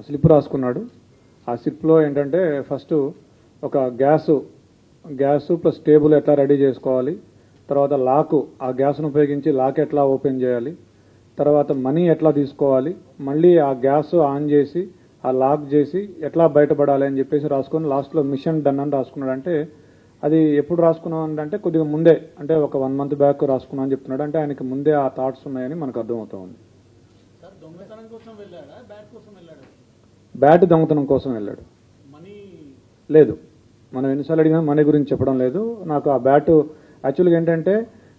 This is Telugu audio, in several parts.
స్లిప్ రాసుకున్నాడు. ఆ స్లిప్లో ఏంటంటే ఫస్ట్ ఒక గ్యాస్ ప్లస్ టేబుల్ ఎట్లా రెడీ చేసుకోవాలి, తర్వాత లాకు ఆ గ్యాస్ను ఉపయోగించి లాక్ ఎట్లా ఓపెన్ చేయాలి, తర్వాత మనీ ఎట్లా తీసుకోవాలి, మళ్ళీ ఆ గ్యాస్ ఆన్ చేసి ఆ లాక్ చేసి ఎట్లా బయటపడాలి అని చెప్పేసి రాసుకొని లాస్ట్లో మిషన్ డన్ అని రాసుకున్నాడు. అంటే అది ఎప్పుడు రాసుకున్నాం అంటే కొద్దిగా ముందే, అంటే ఒక 1 month బ్యాక్ రాసుకున్నాం అని చెప్తున్నాడు. అంటే ఆయనకి ముందే ఆ థాట్స్ ఉన్నాయని మనకు అర్థమవుతా ఉంది. బ్యాట్ దొంగతనం కోసం వెళ్ళాడు. లేదు, మనం ఎన్నిసార్లు అడిగినా మనీ గురించి చెప్పడం లేదు. నాకు ఆ బ్యాట్ యాక్చువల్గా ఏంటంటే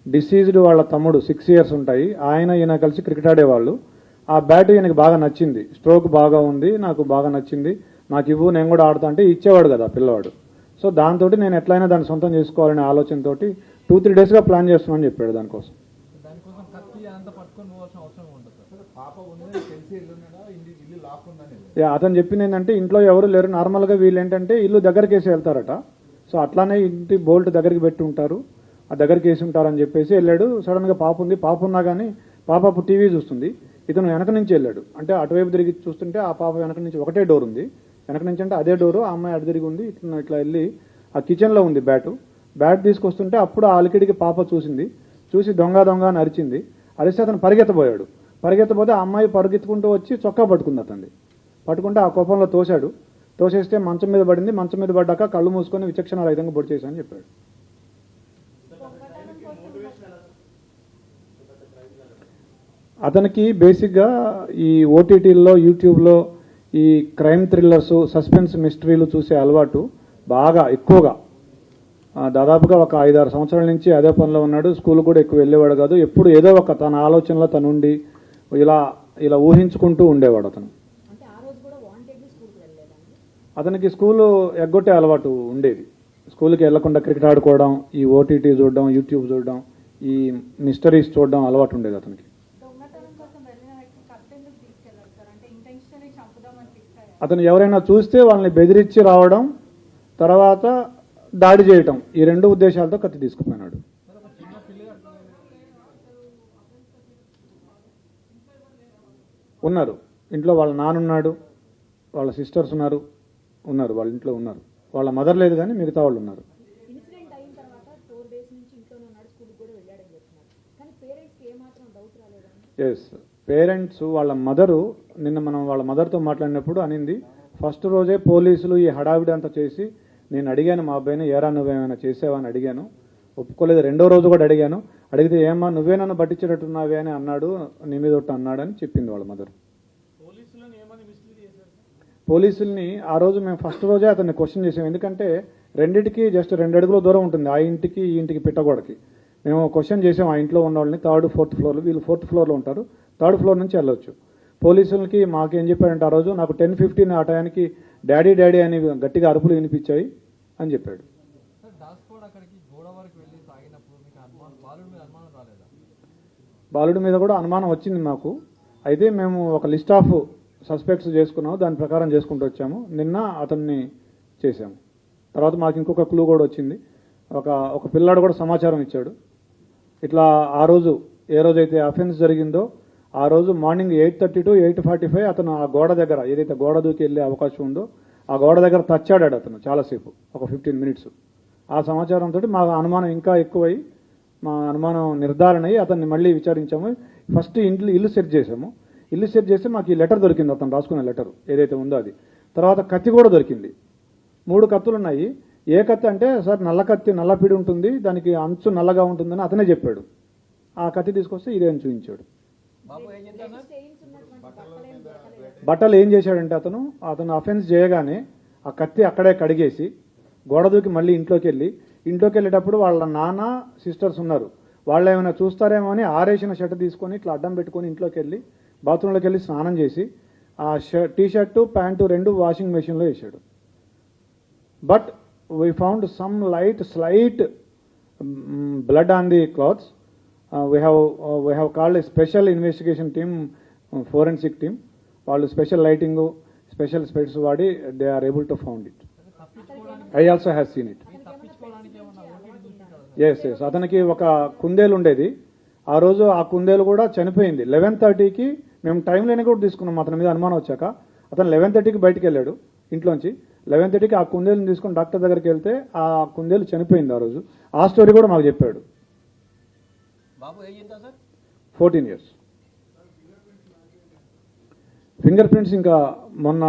డిసీజ్డ్ వాళ్ళ తమ్ముడు 6 years ఉంటాయి, ఈయన కలిసి క్రికెట్ ఆడేవాళ్ళు. ఆ బ్యాట్ ఈయనకి బాగా నచ్చింది, స్ట్రోక్ బాగా ఉంది, నాకు బాగా నచ్చింది, నాకు ఇవ్వు నేను కూడా ఆడుతా అంటే ఇచ్చేవాడు కదా పిల్లవాడు. సో దాంతో నేను ఎట్లయినా దాన్ని సొంతం చేసుకోవాలనే ఆలోచనతో 2-3 daysగా ప్లాన్ చేస్తున్నాను చెప్పాడు దానికోసం. అతను చెప్పింది ఏంటంటే ఇంట్లో ఎవరు లేరు, నార్మల్గా వీళ్ళు ఏంటంటే ఇల్లు దగ్గరికి వేసి వెళ్తారట. సో అట్లానే ఇంటి బోల్ట్ దగ్గరికి పెట్టి ఉంటారు, ఆ దగ్గరికి వేసి ఉంటారని చెప్పేసి వెళ్ళాడు. సడన్గా పాప ఉంది, పాప ఉన్నా కానీ పాప అప్పుడు టీవీ చూస్తుంది, ఇతను వెనక నుంచి వెళ్ళాడు. అంటే అటువైపు తిరిగి చూస్తుంటే ఆ పాప వెనక నుంచి ఒకటే డోర్ ఉంది, వెనక నుంచి అంటే అదే డోరు, ఆ అమ్మాయి అటు తిరిగి ఉంది. ఇట్లా వెళ్ళి ఆ కిచెన్లో ఉంది బ్యాట్ తీసుకొస్తుంటే అప్పుడు ఆ అలికిడికి పాప చూసి దొంగ అని అరిచింది. అరిస్తే అతను పరిగెత్తబోతే ఆ అమ్మాయి పరిగెత్తుకుంటూ వచ్చి చొక్కా పట్టుకుంది, అతన్ని పట్టుకుంటే ఆ కోపంలో తోసేస్తే మంచం మీద పడింది. మంచం మీద పడ్డాక కళ్ళు మూసుకొని విచక్షణ రహితంగా పొడి చేశానని చెప్పాడు. అతనికి బేసిక్గా ఈ ఓటీటీల్లో యూట్యూబ్లో ఈ క్రైమ్ థ్రిల్లర్స్, సస్పెన్స్ మిస్టరీలు చూసే అలవాటు బాగా ఎక్కువగా, దాదాపుగా ఒక 5-6 సంవత్సరాల నుంచి అదే పనిలో ఉన్నాడు. స్కూల్ కూడా ఎక్కువ వెళ్ళేవాడు కాదు, ఎప్పుడు ఏదో ఒక తన ఆలోచనలో తనుండి ఇలా ఊహించుకుంటూ ఉండేవాడు అతను. అతనికి స్కూలు ఎగ్గొట్టే అలవాటు ఉండేది, స్కూల్కి వెళ్లకుండా క్రికెట్ ఆడుకోవడం, ఈ ఓటీటీ చూడడం, యూట్యూబ్ చూడడం, ఈ మిస్టరీస్ చూడడం అలవాటు ఉండేది అతనికి. అతను ఎవరైనా చూస్తే వాళ్ళని బెదిరించి రావడం, తర్వాత దాడి చేయటం, ఈ 2 ఉద్దేశాలతో కత్తి తీసుకుపోయినాడు. ఉన్నారు ఇంట్లో, వాళ్ళ నాన్నున్నాడు, వాళ్ళ సిస్టర్స్ ఉన్నారు, వాళ్ళ ఇంట్లో ఉన్నారు. వాళ్ళ మదర్ లేదు కానీ మిగతా వాళ్ళు ఉన్నారు. ఎస్, పేరెంట్స్ వాళ్ళ మదరు నిన్న మనం వాళ్ళ మదర్తో మాట్లాడినప్పుడు అనింది, ఫస్ట్ రోజే పోలీసులు ఈ హడావిడి అంతా చేసి నేను అడిగాను మా అబ్బాయిని, ఏరా నువ్వేమైనా చేసావా అని అడిగాను, ఒప్పుకోలేదు. 2వ రోజు కూడా అడిగితే ఏమా నువ్వే నన్ను పట్టించేటట్టున్నావే అని అన్నాడు, నీ మీద ఒకటి అన్నాడు అని చెప్పింది వాళ్ళ మదర్. పోలీసుల్ని ఆ రోజు మేము ఫస్ట్ రోజే అతన్ని క్వశ్చన్ చేసాం, ఎందుకంటే రెండింటికి జస్ట్ 2 అడుగుల దూరం ఉంటుంది, ఆ ఇంటికి ఈ ఇంటికి పిట్టగోడకి. మేము క్వశ్చన్ చేసాం ఆ ఇంట్లో ఉన్న వాళ్ళని, 3rd, 4th floor, వీళ్ళు 4th floorలో ఉంటారు, 3rd floor నుంచి వెళ్ళొచ్చు. పోలీసులకి మాకేం చెప్పాడంటే ఆ రోజు నాకు 10:15 ఆ టయానికి డాడీ అని గట్టిగా అరుపులు వినిపించాయి అని చెప్పాడు. బాలుడి మీద కూడా అనుమానం వచ్చింది మాకు. అయితే మేము ఒక లిస్ట్ ఆఫ్ సస్పెక్ట్స్ చేసుకున్నాము, దాని ప్రకారం చేసుకుంటూ వచ్చాము. నిన్న అతన్ని చేశాము. తర్వాత మాకు ఇంకొక క్లూ కూడా వచ్చింది, ఒక పిల్లాడు కూడా సమాచారం ఇచ్చాడు. ఇట్లా ఆ రోజు ఏ రోజైతే అఫెన్స్ జరిగిందో ఆ రోజు మార్నింగ్ 8:30 to 8:45 అతను ఆ గోడ దగ్గర, ఏదైతే గోడ దూకి వెళ్ళే అవకాశం ఉందో ఆ గోడ దగ్గర తచ్చాడాడు అతను చాలాసేపు, ఒక 15 minutes. ఆ సమాచారంతో మా అనుమానం ఇంకా ఎక్కువై, మా అనుమానం నిర్ధారణ అయ్యి అతన్ని మళ్ళీ విచారించాము. ఫస్ట్ ఇల్లు సెర్చ్ చేసాము. ఇల్లు సెర్చ్ చేస్తే మాకు ఈ లెటర్ దొరికింది, అతను రాసుకున్న లెటర్ ఏదైతే ఉందో అది. తర్వాత కత్తి కూడా దొరికింది, 3 కత్తులు ఉన్నాయి. ఏ కత్తి అంటే సార్ నల్ల కత్తి, నల్లపిడి ఉంటుంది, దానికి అంచు నల్లగా ఉంటుందని అతనే చెప్పాడు. ఆ కత్తి తీసుకొస్తే ఇదే అని చూపించాడు. బట్టలు ఏం చేశాడంటే అతను అఫెన్స్ చేయగానే ఆ కత్తి అక్కడే కడిగేసి గోడ దూకి మళ్ళీ ఇంట్లోకి వెళ్ళేటప్పుడు వాళ్ళ నాన్న సిస్టర్స్ ఉన్నారు, వాళ్ళు ఏమైనా చూస్తారేమో అని ఆరేసిన షర్ట్ తీసుకొని ఇట్లా అడ్డం పెట్టుకొని ఇంట్లోకి వెళ్ళి బాత్రూంలోకి వెళ్ళి స్నానం చేసి ఆ టీ-షర్టు ప్యాంటు 2 వాషింగ్ మెషిన్లో వేసాడు. But we found some slight blood on the clothes. We have called a special investigation team, forensic team. వాళ్ళు స్పెషల్ లైటింగ్, స్పెషల్ స్పెట్స్ వాడి they are able to found it. I also have seen it. yes అతనికి ఒక కుందేలు ఉండేది, ఆ రోజు ఆ కుందేలు కూడా చనిపోయింది. 11:30కి మేము టైం లేని కూడా తీసుకున్నాం అతని మీద అనుమానం వచ్చాక. అతను 11:30కి బయటికి వెళ్ళాడు ఇంట్లోంచి. 11:30కి ఆ కుందేలుని తీసుకొని డాక్టర్ దగ్గరికి వెళ్తే ఆ కుందేలు చనిపోయింది ఆ రోజు. ఆ స్టోరీ కూడా మాకు చెప్పాడు. బాబు ఏజ్ ఎంత సార్? 14 years. ఫింగర్ ప్రింట్స్ ఇంకా మొన్న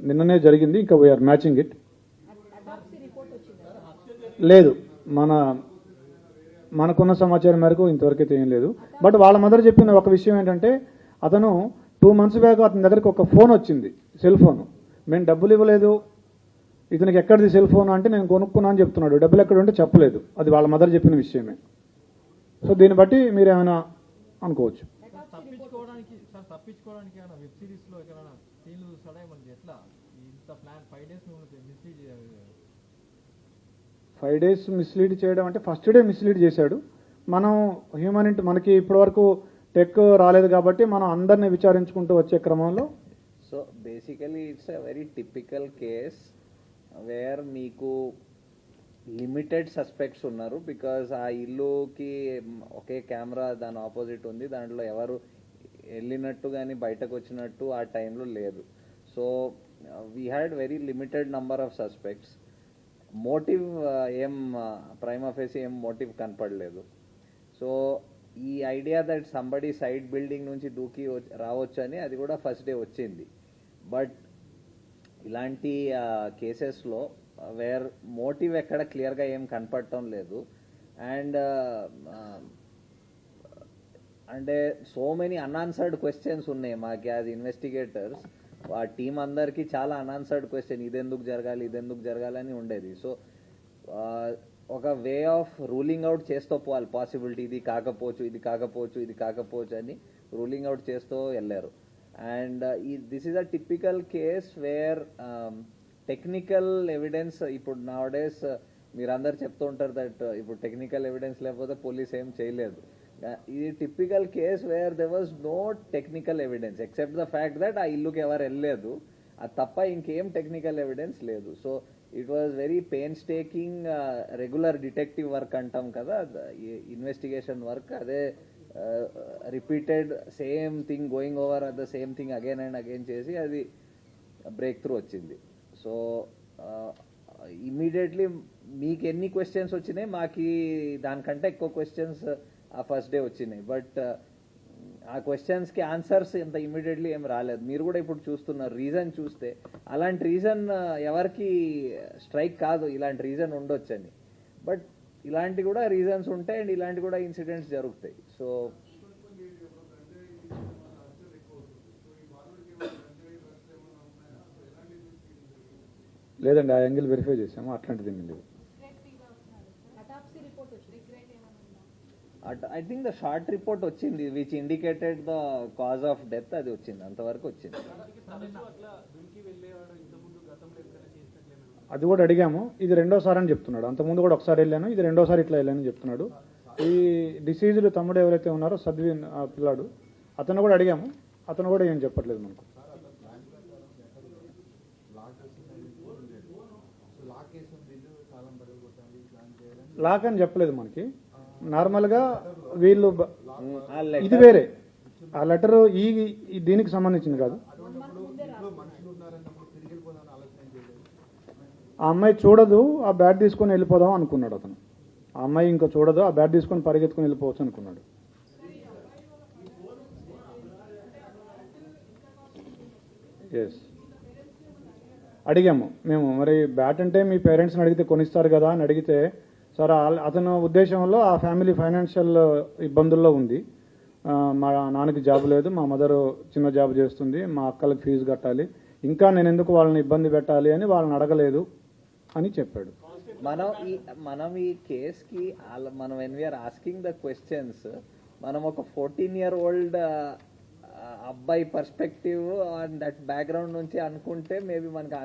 నిన్ననే జరిగింది, ఇంకా వీఆర్ మ్యాచింగ్ ఇట్. లేదు, మనకున్న సమాచారం మేరకు ఇంతవరకు అయితే ఏం లేదు. బట్ వాళ్ళ మదర్ చెప్పిన ఒక విషయం ఏంటంటే, అతను 2 months బ్యాక్ అతని దగ్గరికి ఒక ఫోన్ వచ్చింది, సెల్ ఫోన్. మేము డబ్బులు ఇవ్వలేదు, ఇతనికి ఎక్కడిది సెల్ ఫోన్ అంటే నేను కొనుక్కున్నా అని చెప్తున్నాడు. డబ్బులు ఎక్కడ ఉంటే చెప్పలేదు. అది వాళ్ళ మదర్ చెప్పిన విషయమే. సో దీన్ని బట్టి మీరు ఏమైనా అనుకోవచ్చు. తప్పించుకోవడానికి ఏమైనా వెబ్ సిరీస్ లో ఎక్కడైనా సీన్లు చూస్తాడా మనకి? ఎట్లా ఇంత ప్లాన్ 5 days మిస్లీడ్ చేయాలి? 5 days మిస్లీడ్ చేయడం అంటే ఫస్ట్ డే మిస్లీడ్ చేశాడు. మనం మనకి ఇప్పటివరకు టెక్ రాలేదు కాబట్టి మనం అందరినీ విచారించుకుంటూ వచ్చే క్రమంలో. So basically it's a very typical case wear మీకు లిమిటెడ్ సస్పెక్ట్స్ ఉన్నారు. బికాజ్ ఆ ఇల్లుకి ఒకే కెమెరా దాని ఆపోజిట్ ఉంది, దాంట్లో ఎవరు వెళ్ళినట్టు కానీ బయటకు వచ్చినట్టు ఆ టైంలో లేదు. So we had very limited number of suspects. Motive ఏం ప్రైమా ఫేసి ఏం మోటివ్ కనపడలేదు. సో ఈ idea that somebody side building నుంచి దూకి రావచ్చు అని అది కూడా ఫస్ట్ డే వచ్చింది. బట్ ఇలాంటి కేసెస్లో వేర్ మోటివ్ ఎక్కడ క్లియర్గా ఏం కనపడటం లేదు. అండ్ అంటే సో మెనీ అన్ఆన్సర్డ్ క్వశ్చన్స్ ఉన్నాయి మాకు యాజ్ ఇన్వెస్టిగేటర్స్. ఆ టీం అందరికీ చాలా అన్ఆన్సర్డ్ క్వశ్చన్, ఇదెందుకు జరగాలి అని ఉండేది. సో ఒక వే ఆఫ్ రూలింగ్ అవుట్ చేస్తూ పోవాలి పాసిబిలిటీ, ఇది కాకపోవచ్చు అని రూలింగ్ అవుట్ చేస్తూ వెళ్ళారు. And this is a typical case wear technical evidence, ఇప్పుడు నౌ డేస్ మీరందరు చెప్తూ ఉంటారు దట్ ఇప్పుడు టెక్నికల్ ఎవిడెన్స్ లేకపోతే పోలీస్ ఏం చేయలేదు. ఇది typical case where there was no technical evidence except the fact that ఆ ఇల్లుకి ఎవరు వెళ్ళలేదు, అది తప్ప ఇంకేం టెక్నికల్ ఎవిడెన్స్ లేదు. So it was very painstaking regular detective work అంటాం కదా, ఇన్వెస్టిగేషన్ వర్క్. అదే repeated same thing going over the same thing again and again చేసి అది బ్రేక్ త్రూ వచ్చింది. సో ఇమ్మీడియట్లీ మీకు ఎన్ని క్వశ్చన్స్ వచ్చినాయి, మాకు దానికంటే ఎక్కువ క్వశ్చన్స్ ఆ ఫస్ట్ డే వచ్చినాయి. బట్ ఆ క్వశ్చన్స్కి ఆన్సర్స్ ఇంత ఇమ్మీడియట్లీ ఏం రాలేదు. మీరు కూడా ఇప్పుడు చూస్తున్నారు, రీజన్ చూస్తే అలాంటి రీజన్ ఎవరికి స్ట్రైక్ కాదు, ఇలాంటి రీజన్ ఉండొచ్చని. బట్ ఇలాంటి కూడా రీజన్స్ ఉంటాయి అండ్ ఇలాంటి కూడా ఇన్సిడెంట్స్ జరుగుతాయి. సో లేదండి, ఆ యాంగిల్ వెరిఫై చేసాము, అట్లాంటిది ఏమీ లేదు. I think the short report వచ్చింది which indicated the cause of death, అది వచ్చింది, అంతవరకు వచ్చింది. అది కూడా అడిగాము, ఇది రెండోసారి అని చెప్తున్నాడు. అంతకుముందు కూడా ఒకసారి వెళ్ళాను, ఇది రెండోసారి ఇట్లా వెళ్ళానని చెప్తున్నాడు. ఈ డిసీజ్డ్ తమ్ముడు ఎవరైతే ఉన్నారో సద్విన్ ఆ పిల్లాడు, అతను కూడా అడిగాము, అతను కూడా ఏం చెప్పట్లేదు మనకు. లాక్ అని చెప్పలేదు మనకి. నార్మల్గా వీళ్ళు ఇది వేరే, ఆ లెటర్ ఈ దీనికి సంబంధించింది కాదు. ఆ అమ్మాయి చూడదు, ఆ బ్యాట్ తీసుకొని వెళ్ళిపోదాం అనుకున్నాడు అతను. ఆ అమ్మాయి ఇంకా చూడదు, ఆ బ్యాట్ తీసుకొని పరిగెత్తుకొని వెళ్ళిపోవచ్చు అనుకున్నాడు. ఎస్, అడిగాము మేము, మరి బ్యాట్ అంటే మీ పేరెంట్స్ని అడిగితే కొనిస్తారు కదా అని అడిగితే, సార్ అతను ఉద్దేశంలో ఆ ఫ్యామిలీ ఫైనాన్షియల్ ఇబ్బందుల్లో ఉంది, మా నాన్నకి జాబ్ లేదు, మా మదర్ చిన్న జాబ్ చేస్తుంది, మా అక్కలకు ఫీజు కట్టాలి, ఇంకా నేను ఎందుకు వాళ్ళని ఇబ్బంది పెట్టాలి అని వాళ్ళని అడగలేదు అని చెప్పాడు. మనం ఈ కేసుకి మనం when we are asking the questions, మనం ఒక 14-year-old అబ్బాయి పర్స్పెక్టివ్ అండ్ దట్ బ్యాక్గ్రౌండ్ నుంచి అనుకుంటే మేబీ మనకి